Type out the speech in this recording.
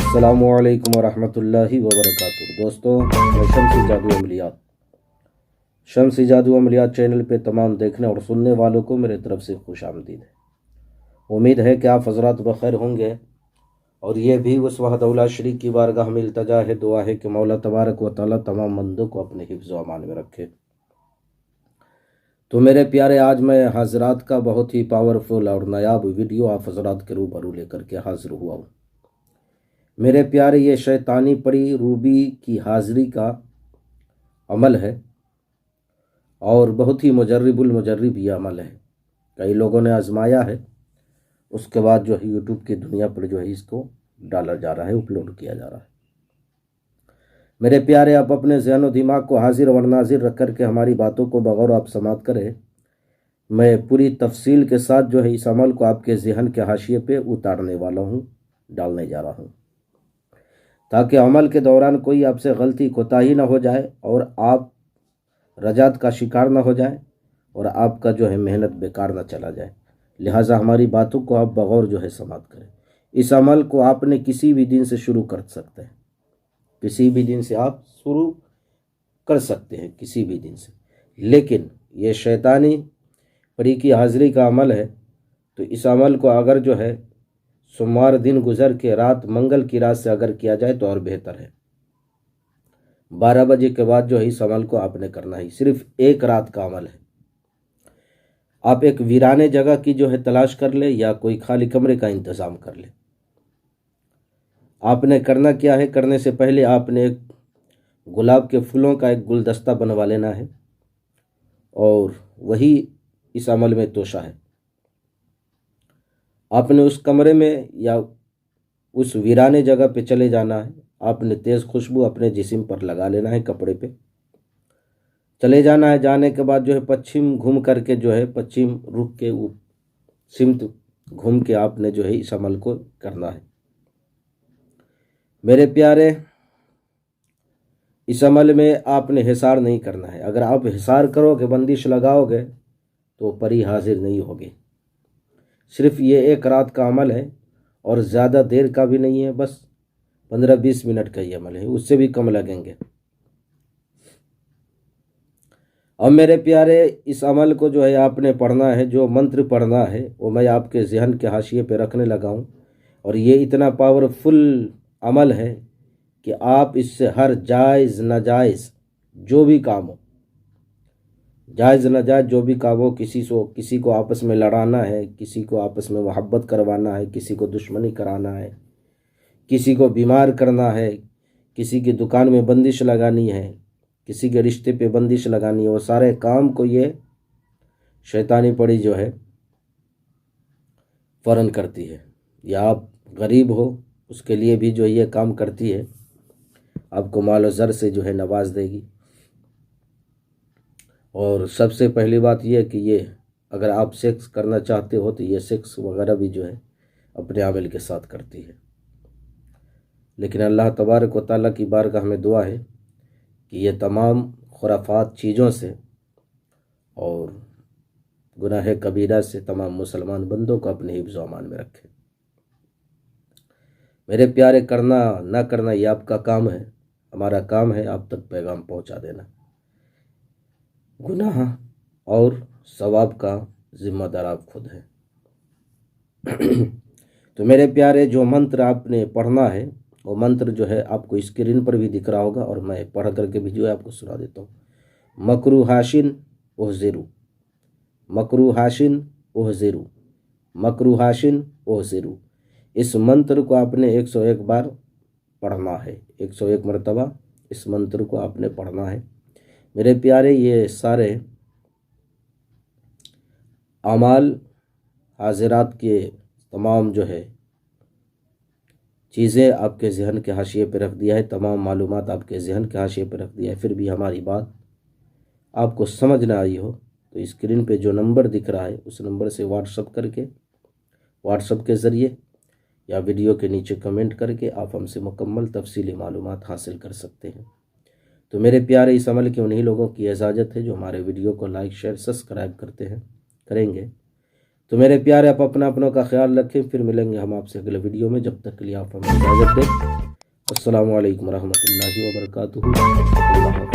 السلام علیکم ورحمۃ اللہ وبرکاتہ۔ دوستوں، میں شمسی جادو عملیات چینل پہ تمام دیکھنے اور سننے والوں کو میرے طرف سے خوش آمدید ہے۔ امید ہے کہ آپ حضرات بخیر ہوں گے، اور یہ بھی اس وحدہ لا شریک کی بارگاہ میں التجا ہے، دعا ہے کہ مولا تبارک و تعالیٰ تمام بندوں کو اپنے حفظ و امان میں رکھے۔ تو میرے پیارے، آج میں حضرات کا بہت ہی پاورفل اور نایاب ویڈیو آپ حضرات کے روبرو لے کر کے حاضر ہوا ہوں۔ میرے پیارے، یہ شیطانی پڑی روبی کی حاضری کا عمل ہے، اور بہت ہی مجرب المجرب یہ عمل ہے۔ کئی لوگوں نے آزمایا ہے، اس کے بعد جو ہے یوٹیوب کی دنیا پر جو ہے اس کو ڈالا جا رہا ہے، اپلوڈ کیا جا رہا ہے۔ میرے پیارے، آپ اپنے ذہن و دماغ کو حاضر و ناظر رکھ کر کے ہماری باتوں کو بغور آپ سماعت کریں۔ میں پوری تفصیل کے ساتھ جو ہے اس عمل کو آپ کے ذہن کے حاشیے پہ اتارنے والا ہوں، ڈالنے جا رہا ہوں، تاکہ عمل کے دوران کوئی آپ سے غلطی کوتاہی نہ ہو جائے اور آپ رجعت کا شکار نہ ہو جائیں، اور آپ کا جو ہے محنت بیکار نہ چلا جائے۔ لہٰذا ہماری باتوں کو آپ بغور جو ہے سماعت کریں۔ اس عمل کو آپ نے کسی بھی دن سے شروع کر سکتے ہیں، کسی بھی دن سے آپ شروع کر سکتے ہیں، کسی بھی دن سے۔ لیکن یہ شیطانی پری کی حاضری کا عمل ہے، تو اس عمل کو اگر جو ہے سوموار دن گزر کے رات منگل کی رات سے اگر کیا جائے تو اور بہتر ہے۔ 12 بجے کے بعد جو ہے اس عمل کو آپ نے کرنا ہے، صرف ایک رات کا عمل ہے۔ آپ ایک ویرانے جگہ کی جو ہے تلاش کر لے، یا کوئی خالی کمرے کا انتظام کر لے۔ آپ نے کرنا کیا ہے؟ کرنے سے پہلے آپ نے ایک گلاب کے پھولوں کا ایک گلدستہ بنوا لینا ہے، اور وہی اس عمل میں توشہ ہے۔ آپ نے اس کمرے میں یا اس ویرانے جگہ پہ چلے جانا ہے۔ آپ نے تیز خوشبو اپنے جسم پر لگا لینا ہے، کپڑے پہ چلے جانا ہے۔ جانے کے بعد جو ہے پچھم گھوم کر کے جو ہے پچھم رخ کے سمت گھوم کے آپ نے جو ہے اس عمل کو کرنا ہے۔ میرے پیارے، اس عمل میں آپ نے حصار نہیں کرنا ہے۔ اگر آپ حصار کرو گے، بندش لگاؤ گے، تو پری حاضر نہیں ہوگی۔ صرف یہ ایک رات کا عمل ہے، اور زیادہ دیر کا بھی نہیں ہے، بس 15-20 منٹ کا یہ عمل ہے، اس سے بھی کم لگیں گے۔ اب میرے پیارے، اس عمل کو جو ہے آپ نے پڑھنا ہے، جو منتر پڑھنا ہے وہ میں آپ کے ذہن کے حاشیے پہ رکھنے لگا ہوں، اور یہ اتنا پاورفل عمل ہے کہ آپ اس سے ہر جائز ناجائز جو بھی کام ہو، جائز ناجائز جو بھی کام ہو، کسی کو آپس میں لڑانا ہے، کسی کو آپس میں محبت کروانا ہے، کسی کو دشمنی کرانا ہے، کسی کو بیمار کرنا ہے، کسی کی دکان میں بندش لگانی ہے، کسی کے رشتے پہ بندش لگانی ہے، وہ سارے کام کو یہ شیطانی پڑی جو ہے فوراً کرتی ہے۔ یا آپ غریب ہو، اس کے لیے بھی جو یہ کام کرتی ہے، آپ کو مال و زر سے جو ہے نواز دے گی۔ اور سب سے پہلی بات یہ کہ یہ اگر آپ سیکس کرنا چاہتے ہو تو یہ سیکس وغیرہ بھی جو ہے اپنے عمل کے ساتھ کرتی ہے۔ لیکن اللہ تبارک و تعالیٰ کی بارگاہ میں دعا ہے کہ یہ تمام خرافات چیزوں سے اور گناہ کبیرہ سے تمام مسلمان بندوں کو اپنے حفظ و امان میں رکھے۔ میرے پیارے، کرنا نہ کرنا یہ آپ کا کام ہے، ہمارا کام ہے آپ تک پیغام پہنچا دینا۔ گناہ اور ثواب کا ذمہ دار آپ خود ہیں۔ تو میرے پیارے، جو منتر آپ نے پڑھنا ہے وہ منتر جو ہے آپ کو اسکرین پر بھی دکھ رہا ہوگا، اور میں پڑھ کر کے بھی جو ہے آپ کو سنا دیتا ہوں۔ مکروہاشن احذروا، مکروہاشن احذروا، مکروہاشن احذروا۔ اس منتر کو آپ نے 101 بار پڑھنا ہے، 101 مرتبہ اس منتر کو آپ نے پڑھنا ہے۔ میرے پیارے، یہ سارے اعمال حاضرات کے تمام جو ہے چیزیں آپ کے ذہن کے حاشیے پہ رکھ دیا ہے، تمام معلومات آپ کے ذہن کے حاشیے پہ رکھ دیا ہے۔ پھر بھی ہماری بات آپ کو سمجھ نہ آئی ہو تو اسکرین پہ جو نمبر دکھ رہا ہے اس نمبر سے واٹس اپ کر کے، واٹس اپ کے ذریعے یا ویڈیو کے نیچے کمنٹ کر کے آپ ہم سے مکمل تفصیلی معلومات حاصل کر سکتے ہیں۔ تو میرے پیارے، اس عمل کے انہی لوگوں کی اجازت ہے جو ہمارے ویڈیو کو لائک، شیئر، سبسکرائب کرتے ہیں، کریں گے۔ تو میرے پیارے آپ اپنوں کا خیال رکھیں، پھر ملیں گے ہم آپ سے اگلے ویڈیو میں، جب تک کے لیے آپ ہمیں اجازت دیں۔ السلام علیکم ورحمۃ اللہ وبرکاتہ۔ اللہ حافظ۔